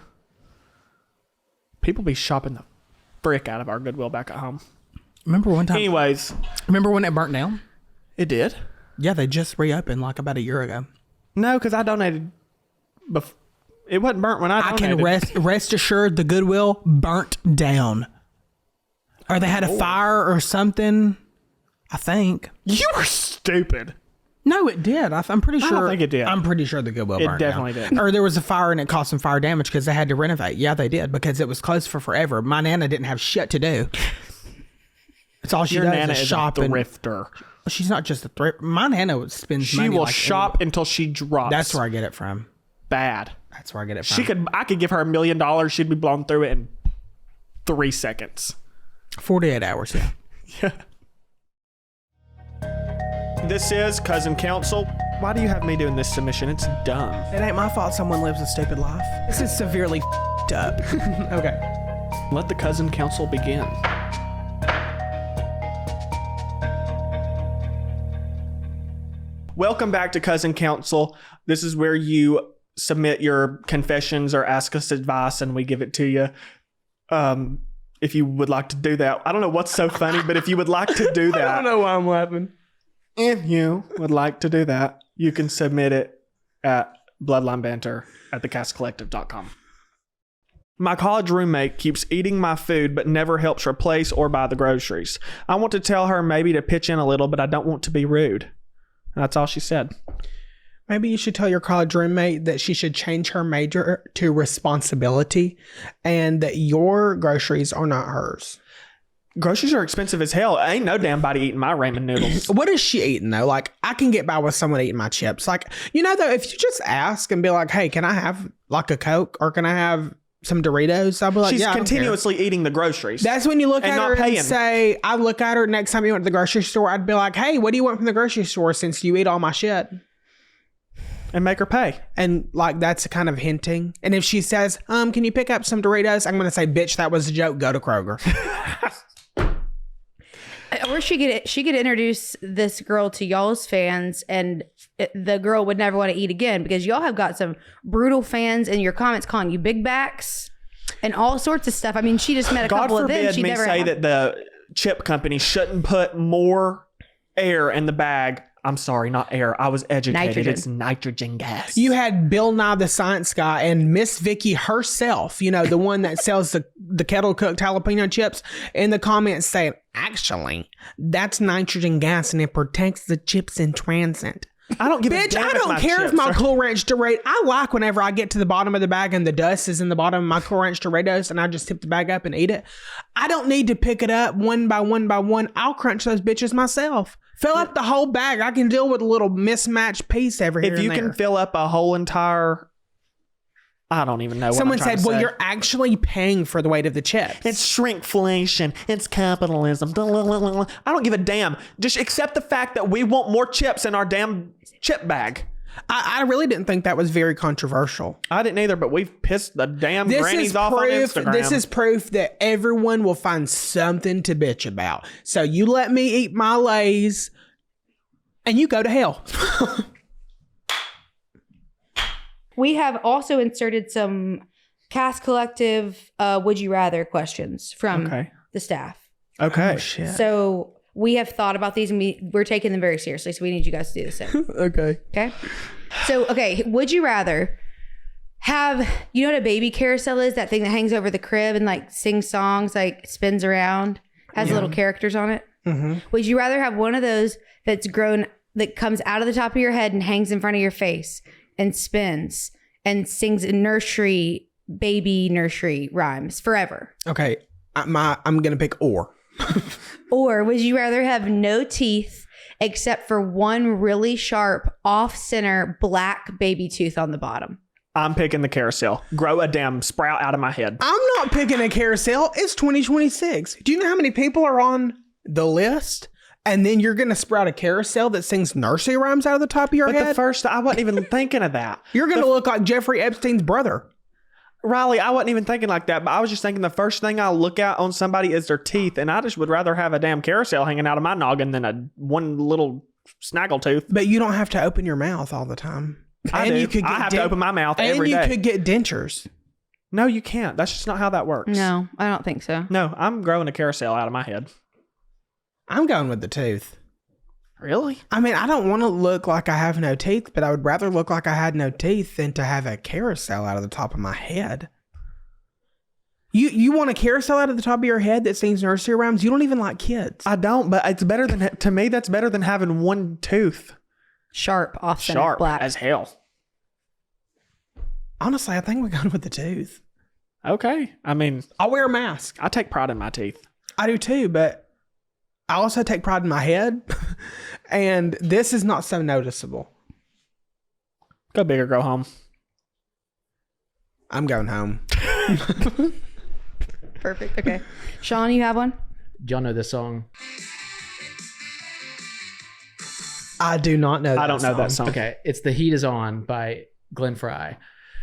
People be shopping the frick out of our Goodwill back at home. Remember one time? Anyways, Remember when it burnt down? it did. Yeah, they just reopened like about a year ago. No, because I donated. It wasn't burnt when I I donated. can rest assured the Goodwill burnt down. Or they had a fire or something. I think. You were stupid. No, it did. I'm pretty sure. I don't think it did. I'm pretty sure the Goodwill It burned definitely down. did. Or there was a fire and it caused some fire damage because they had to renovate. Yeah, they did because it was closed for forever. My Nana didn't have shit to do. It's all she Your does Nana is is shop a and thrifter. she's not just a thrift. My Nana spends She money will like shop until she drops. That's where I get it from. Bad. That's where I get it from. I could give her $1 million. She'd be blown through it in 3 seconds. 48 hours. Yeah. Yeah. This is Cousin Counsel. Why do you have me doing this submission? It's dumb. It ain't my fault someone lives a stupid life. This is severely up. Okay. Let the Cousin Counsel begin. Welcome back to Cousin Counsel. This is where you submit your confessions or ask us advice and we give it to you. If you would like to do that. I don't know what's so funny, but if you would like to do that. I don't know why I'm laughing. If you would like to do that, you can submit it at Bloodline Banter at thecastcollective.com. My college roommate keeps eating my food but never helps replace or buy the groceries. I want to tell her maybe to pitch in a little, but I don't want to be rude. That's all she said. Maybe you should tell your college roommate that she should change her major to responsibility and that your groceries are not hers. Groceries are expensive as hell. Ain't no damn body eating my ramen noodles. What is she eating though? Like, I can get by with someone eating my chips. Like, you know, though, if you just ask and be like, hey, can I have like a Coke or can I have some Doritos? I'll be like, She's yeah, continuously eating the groceries. That's when you look and at not her paying. and say, I look at her next time you went to the grocery store, I'd be like, hey, what do you want from the grocery store since you eat all my shit? And make her pay. And like, that's kind of hinting. And if she says, can you pick up some Doritos? I'm going to say, bitch, that was a joke. Go to Kroger. Or she could introduce this girl to y'all's fans, and the girl would never want to eat again because y'all have got some brutal fans in your comments calling you big backs and all sorts of stuff. I mean, she just met a God couple of them. forbid She me never say had- that the chip company shouldn't put more air in the bag. I'm sorry, not air. I was educated. Nitrogen. It's nitrogen gas. You had Bill Nye the Science Guy and Miss Vicky herself, you know, the one that sells the kettle cooked jalapeno chips, in the comments saying, actually, that's nitrogen gas and it protects the chips in transit. I don't give a Bitch, damn I if don't my care if chips my are- Cool Ranch Dorito. I like whenever I get to the bottom of the bag and the dust is in the bottom of my Cool Ranch Doritos and I just tip the bag up and eat it. I don't need to pick it up one by one by one. I'll crunch those bitches myself. Fill up the whole bag. I can deal with a little mismatched piece every here If you and can there. fill up a whole entire, I don't even know what Someone I'm trying said, to well, say. you're actually paying for the weight of the chips. It's shrinkflation. It's capitalism. I don't give a damn. Just accept the fact that we want more chips in our damn chip bag. I really didn't think that was very controversial. I didn't either, but we've pissed the damn grannies off on Instagram. This is proof that everyone will find something to bitch about. So you let me eat my Lay's and you go to hell. We have also inserted some Cast Collective Would You Rather questions from the staff. Okay. Oh, shit. So we have thought about these and we're taking them very seriously. So we need you guys to do the same. Okay. Okay. So, okay. Would you rather have, you know what a baby carousel is? That thing that hangs over the crib and like sings songs, like spins around, has little characters on it. Mm-hmm. Would you rather have one of those that's grown, that comes out of the top of your head and hangs in front of your face and spins and sings baby nursery rhymes forever? Okay. I'm going to pick or. Or would you rather have no teeth except for one really sharp off-center black baby tooth on the bottom. I'm picking the carousel. Grow a damn sprout out of my head. I'm not picking a carousel. It's 2026. Do you know how many people are on the list? And then you're going to sprout a carousel that sings nursery rhymes out of the top of your But head? the first, I wasn't even thinking of that. You're going to look like Jeffrey Epstein's brother. Riley, I wasn't even thinking like that, but I was just thinking the first thing I'll look at on somebody is their teeth, and I just would rather have a damn carousel hanging out of my noggin than a one little snaggle tooth. But you don't have to open your mouth all the time. I do. I have to open my mouth every day. And you could get dentures. No, you can't. That's just not how that works. No, I don't think so. No, I'm growing a carousel out of my head. I'm going with the tooth. Really? I mean, I don't want to look like I have no teeth, but I would rather look like I had no teeth than to have a carousel out of the top of my head. You want a carousel out of the top of your head that sings nursery rhymes? You don't even like kids. I don't, but it's better than, to me, that's better than having one tooth. Sharp, off-center, Sharp black. as hell. Honestly, I think we're going with the tooth. Okay. I mean, I'll wear a mask. I take pride in my teeth. I do too, but I also take pride in my head. And this is not so noticeable. Go big or go home. I'm going home. Perfect. Okay. Sean, you have one? Do y'all know this song? I do not know that I don't know that song. Okay, it's "The Heat Is On" by Glenn Frey.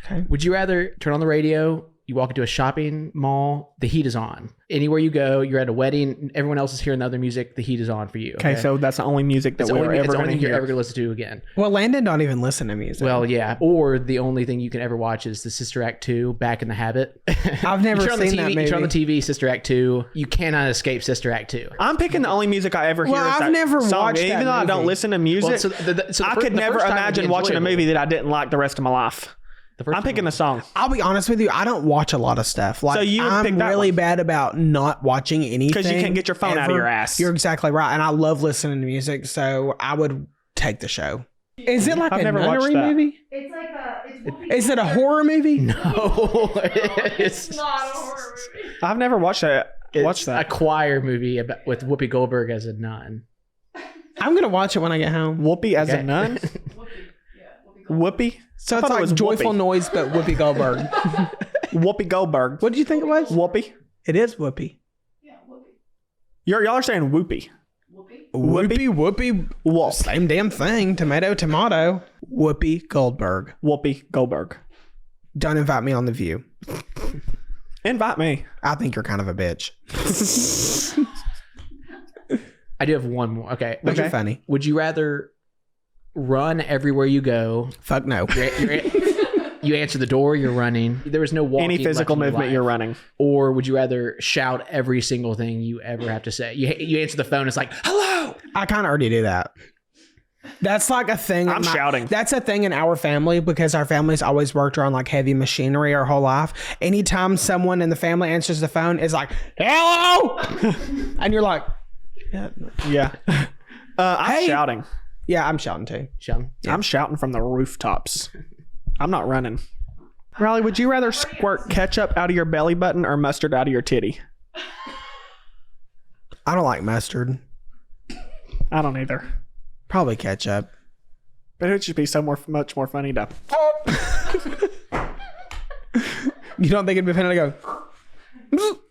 Okay. Would you rather turn on the radio, you walk into a shopping mall, the heat is on. Anywhere you go, you're at a wedding, everyone else is hearing the other music, the heat is on for you. Okay, so that's the only music that it's the we're only, ever it's the going only to thing you're hear. ever going to listen to again. Well, Landon don't even listen to music. Well, yeah. Or the only thing you can ever watch is the Sister Act 2, Back in the Habit. I've never you turn on the seen TV, that You turn on the movie. TV, Sister Act 2. You cannot escape Sister Act 2. I'm picking the only music I ever hear. Well, is I've that never song. watched that Even though I don't movie. listen to music, Well, so the I fir- could the never first time imagine would be watching a enjoyable. movie that I didn't like the rest of my life. The first I'm picking one. the song. I'll be honest with you. I don't watch a lot of stuff. Like, So you would pick I'm that really one. bad about not watching anything. 'Cause you can't get your phone out of ever. your ass. You're exactly right. And I love listening to music. So I would take the show. Is it like I've a never watched nunnery that. movie? It's like a... Is it a horror movie? No, it's not a horror movie. I've never watched that. Watch a that. choir movie about, with Whoopi Goldberg as a nun. I'm going to watch it when I get home. Whoopi as a Okay. nun. Whoopi. So I it's thought it like was Joyful Whoopi. Noise, but Whoopi Goldberg. Whoopi Goldberg. What did you think it was? Whoopi. It is Whoopi. Y'all are saying Whoopi. Whoopi. Whoop. Same damn thing. Tomato. Whoopi Goldberg. Whoopi Goldberg. Don't invite me on The View. Invite me. I think you're kind of a bitch. I do have one more. Okay. But you're funny. Would you rather run everywhere you go? Fuck no. You answer the door, you're running. There is no walking. Any physical left in your movement, life. you're running. Or would you rather shout every single thing you ever have to say? You answer the phone, it's like, hello. I kind of already do that. That's like a thing. I'm shouting. That's a thing in our family because our family's always worked around like heavy machinery our whole life. Anytime someone in the family answers the phone, it's like, hello. And you're like, Yeah. I'm Hey. shouting. yeah, I'm shouting too. Sean? I'm shouting from the rooftops. I'm not running. Riley, would you rather squirt ketchup out of your belly button or mustard out of your titty? I don't like mustard. I don't either. Probably ketchup. But it would just be much more funny to. You don't think it'd be funny to go,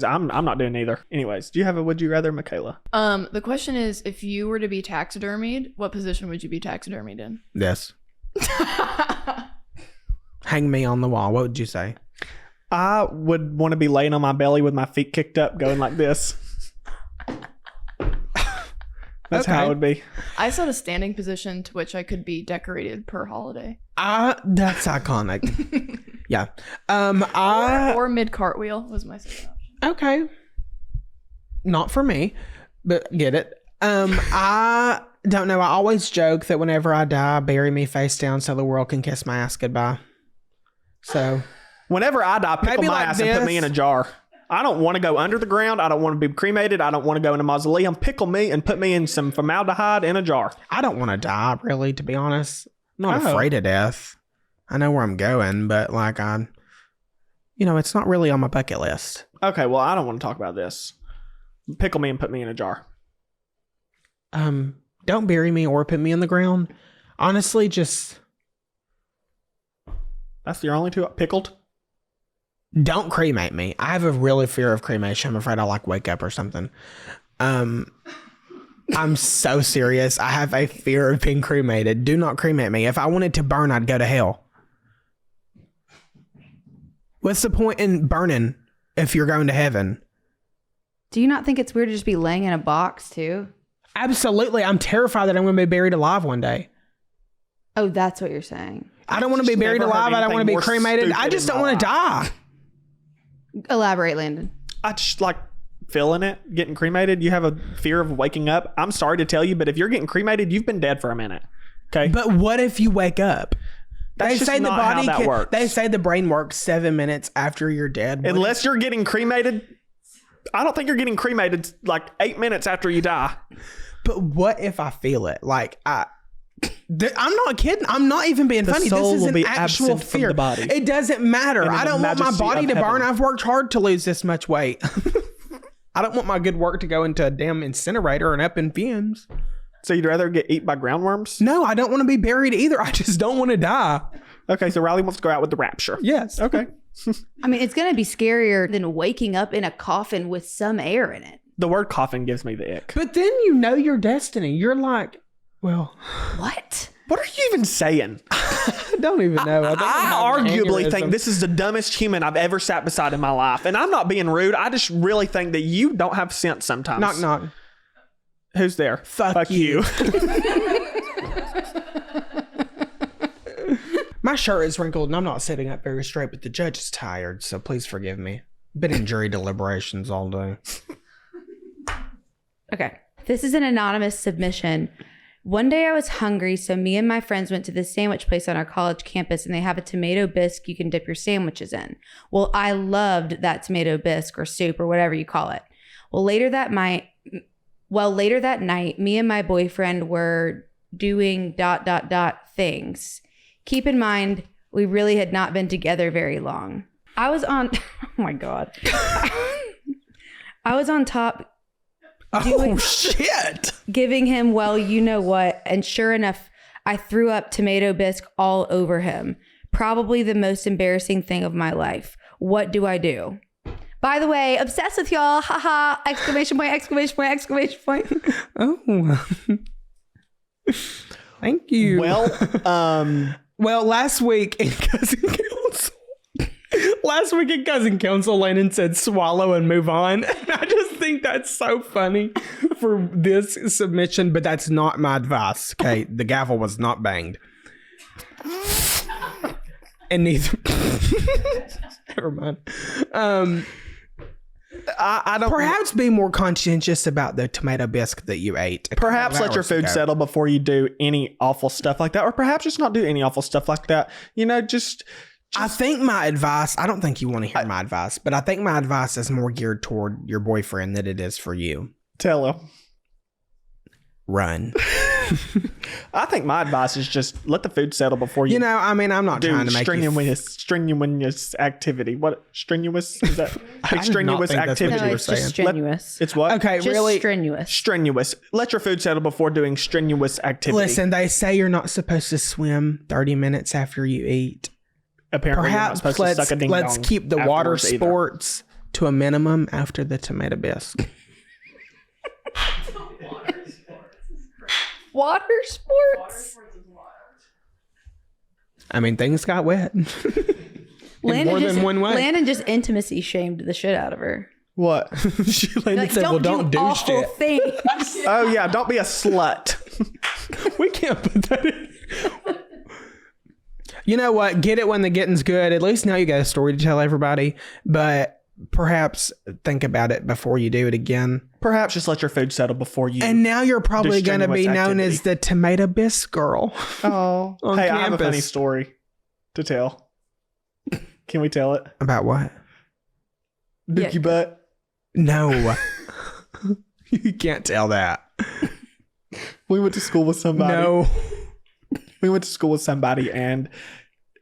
I'm not doing either. Anyways, do you have a would you rather, Michaela? The question is, if you were to be taxidermied, what position would you be taxidermied in? this. Hang me on the wall. What would you say? I would want to be laying on my belly with my feet kicked up, going like this. That's how Okay. it would be. I set a standing position to which I could be decorated per holiday. That's iconic. Yeah. Or mid cartwheel was my second option. Okay. Not for me, but get it. I don't know. I always joke that whenever I die, bury me face down so the world can kiss my ass goodbye. So Whenever I die, pickle Maybe my like ass and put this. me in a jar. I don't want to go under the ground. I don't want to be cremated. I don't want to go in a mausoleum. Pickle me and put me in some formaldehyde in a jar. I don't want to die, really, to be honest. I'm not Oh. afraid of death. I know where I'm going, but like it's not really on my bucket list. Okay, well, I don't want to talk about this. Pickle me and put me in a jar. Don't bury me or put me in the ground. Honestly, just That's your only two. Pickled? don't cremate me. I have a really fear of cremation. I'm afraid I'll like wake up or something. I'm so serious. I have a fear of being cremated. Do not cremate me. If I wanted to burn, I'd go to hell. What's the point in burning if you're going to heaven? Do you not think it's weird to just be laying in a box too? Absolutely. I'm terrified that I'm going to be buried alive one day. Oh, that's what you're saying. I don't want to be buried never alive. heard I don't want to be anything more cremated. I stupid just in don't my want to die. Elaborate, Landon. I just like feeling it, getting cremated. You have a fear of waking up. I'm sorry to tell you, but if you're getting cremated, you've been dead for a minute. Okay. But what if you wake up? That's just not how that works. They say the brain works 7 minutes after you're dead. What Unless you're getting cremated, I don't think you're getting cremated like 8 minutes after you die. But what if I feel it? Like I'm not kidding. I'm not even being funny. soul This is will an be actual absent from fear. the body. It doesn't matter. And in I the don't want my majesty body of to burn. heaven. I've worked hard to lose this much weight. I don't want my good work to go into a damn incinerator and up in fumes. So you'd rather get eaten by ground worms? No, I don't want to be buried either. I just don't want to die. Okay, so Riley wants to go out with the rapture. Yes. Okay. I mean, it's going to be scarier than waking up in a coffin with some air in it. The word coffin gives me the ick. But then you know your destiny. You're like, well, What? What are you even saying? I don't even know. I arguably think this is the dumbest human I've ever sat beside in my life. And I'm not being rude. I just really think that you don't have sense sometimes. Knock, knock. Who's there? Fuck you. My shirt is wrinkled and I'm not sitting up very straight, but the judge is tired, so please forgive me. Been in jury deliberations all day. Okay. This is an anonymous submission. One day I was hungry, so me and my friends went to this sandwich place on our college campus, and they have a tomato bisque you can dip your sandwiches in. Well, I loved that tomato bisque or soup or whatever you call it. Well, later that night, me and my boyfriend were doing ... things. Keep in mind, we really had not been together very long. I was on, oh my God. I was on top Oh, shit. giving him, well, you know what. And sure enough, I threw up tomato bisque all over him. Probably the most embarrassing thing of my life. What do I do? By the way, obsessed with y'all. Haha. Exclamation point, exclamation point, exclamation point. Oh. Thank you. Well, last week in Cousin Counsel, Landon said swallow and move on. And I just think that's so funny for this submission, but that's not my advice. Okay, the gavel was not banged. And neither. Never mind. I don't. Perhaps be more conscientious about the tomato bisque that you ate. Perhaps let your food settle. settle before you do any awful stuff like that. Or perhaps just not do any awful stuff like that. You know, just I think my advice, I don't think you want to hear my advice, but I think my advice is more geared toward your boyfriend than it is for you. tell him. Run. I think my advice is just let the food settle before you. You know, I mean, I'm not do trying to make strenuous activity. What strenuous is that? I did not Strenuous think that's what activity. you No, were it's just saying. strenuous. It's what? Okay, Just really. strenuous. Strenuous. Let your food settle before doing strenuous activity. Listen, they say you're not supposed to swim 30 minutes after you eat. Apparently, you're not Perhaps supposed to suck a ding let's dong keep the water afterwards either. sports to a minimum after the tomato bisque. Water sports? I mean, things got wet. In more just, than one way. Landon just intimacy shamed the shit out of her. What? Landon Like, said, well, don't do awful shit. things. Oh yeah, don't be a slut. We can't put that in. You know what? Get it when the getting's good. At least now you got a story to tell everybody. But perhaps think about it before you do it again. Perhaps just let your food settle before you. And now you're probably Do going to be strenuous known activity. as the tomato bisque girl. Oh, on hey, I have a funny campus. story to tell. Can we tell it? About what? Dookie Yeah. butt. No. You can't tell that. We went to school with somebody. No. We went to school with somebody and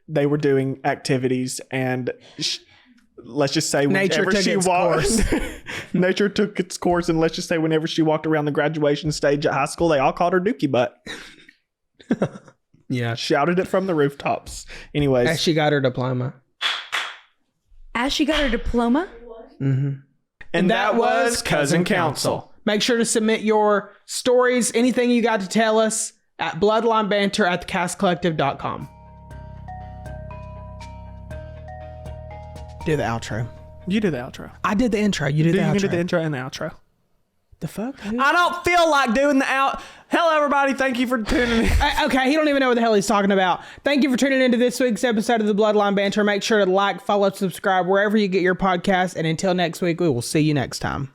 they were doing activities and let's just say Nature whenever took she its walked, course. Nature took its course, and let's just say whenever she walked around the graduation stage at high school, they all called her Dookie Butt. Yeah. Shouted it from the rooftops. Anyways. As she got her diploma. As she got her diploma. And that was Cousin Counsel. Make sure to submit your stories, anything you got to tell us at bloodlinebanter@thecastcollective.com. Do the outro. You do the outro. I did the intro. You did the You outro. can do the intro and the outro. The fuck? Dude? I don't feel like doing the out. Hello, everybody. Thank you for tuning in. Okay, he don't even know what the hell he's talking about. Thank you for tuning into this week's episode of the Bloodline Banter. Make sure to like, follow, subscribe wherever you get your podcast. And until next week, we will see you next time.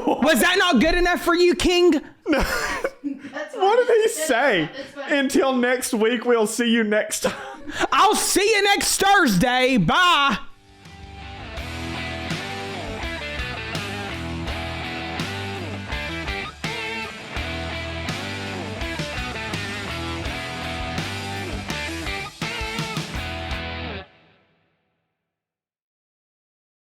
Was that not good enough for you, King? What did he say? Until next week, we'll see you next time. I'll see you next Thursday. Bye.